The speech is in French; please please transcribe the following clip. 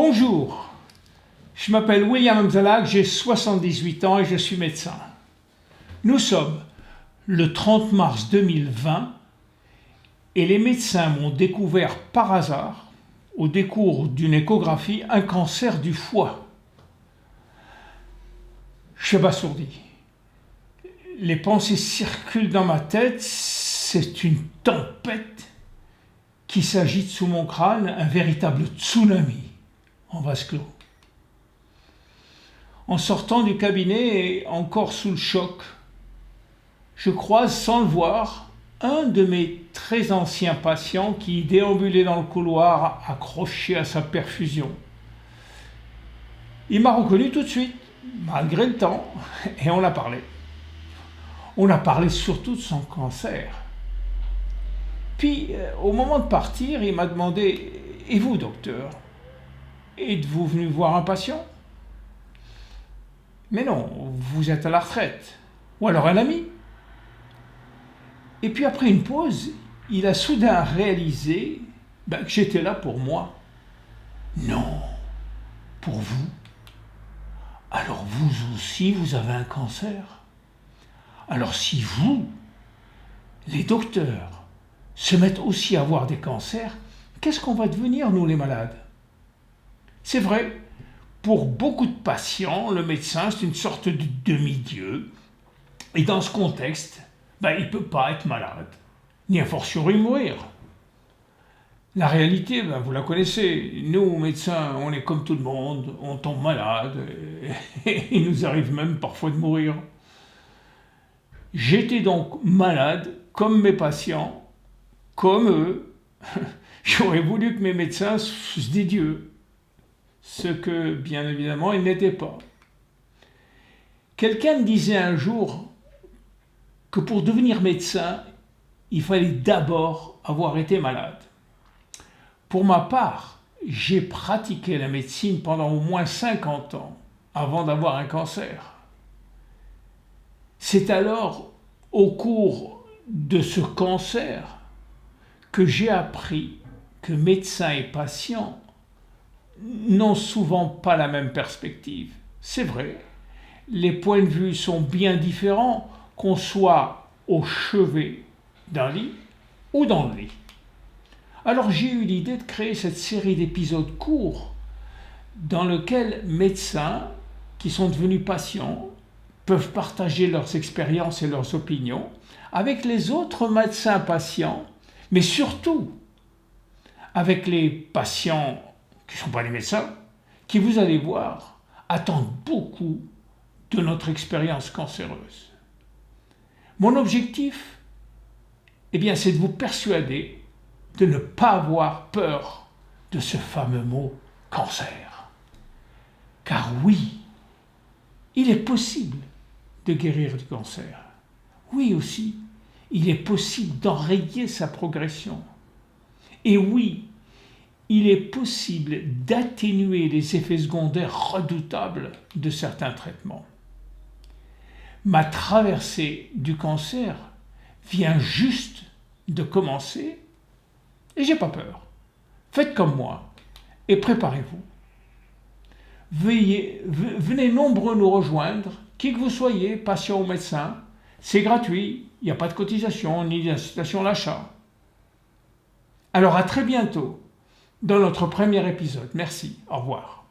Bonjour, je m'appelle William Amzalak, j'ai 78 ans et je suis médecin. Nous sommes le 30 mars 2020 et les médecins m'ont découvert par hasard, au décours d'une échographie, un cancer du foie. Je suis abasourdi. Les pensées circulent dans ma tête, c'est une tempête qui s'agite sous mon crâne, un véritable tsunami en vase clos. En sortant du cabinet et encore sous le choc, je croise sans le voir un de mes très anciens patients qui déambulait dans le couloir accroché à sa perfusion. Il m'a reconnu tout de suite, malgré le temps, et on a parlé. On a parlé surtout de son cancer. Puis, au moment de partir, il m'a demandé « Et vous, docteur, êtes-vous venu voir un patient ?» « Mais non, vous êtes à la retraite. Ou alors un ami. » Et puis après une pause, il a soudain réalisé que j'étais là pour moi. « Non, pour vous. Alors vous aussi, vous avez un cancer. Alors si vous, les docteurs, se mettent aussi à avoir des cancers, qu'est-ce qu'on va devenir, nous les malades ?» C'est vrai, pour beaucoup de patients, le médecin, c'est une sorte de demi-dieu. Et dans ce contexte, il ne peut pas être malade, ni a fortiori mourir. La réalité, vous la connaissez. Nous, médecins, on est comme tout le monde, on tombe malade, et il nous arrive même parfois de mourir. J'étais donc malade, comme mes patients, comme eux. J'aurais voulu que mes médecins fussent des dieux, ce que, bien évidemment, ils n'étaient pas. Quelqu'un me disait un jour que pour devenir médecin, il fallait d'abord avoir été malade. Pour ma part, j'ai pratiqué la médecine pendant au moins 50 ans avant d'avoir un cancer. C'est alors, au cours de ce cancer, que j'ai appris que médecins et patients n'ont souvent pas la même perspective. C'est vrai, les points de vue sont bien différents, qu'on soit au chevet d'un lit ou dans le lit. Alors j'ai eu l'idée de créer cette série d'épisodes courts dans lesquels médecins qui sont devenus patients peuvent partager leurs expériences et leurs opinions avec les autres médecins patients, mais surtout avec les patients qui ne sont pas des médecins, qui, vous allez voir, attendent beaucoup de notre expérience cancéreuse. Mon objectif, c'est de vous persuader de ne pas avoir peur de ce fameux mot cancer. Car oui, il est possible de guérir du cancer. Oui aussi, il est possible d'enrayer sa progression. Et oui, il est possible d'atténuer les effets secondaires redoutables de certains traitements. Ma traversée du cancer vient juste de commencer et j'ai pas peur. Faites comme moi et préparez-vous. Venez nombreux nous rejoindre, qui que vous soyez, patient ou médecin. C'est gratuit, il n'y a pas de cotisation ni d'incitation à l'achat. Alors à très bientôt dans notre premier épisode. Merci, au revoir.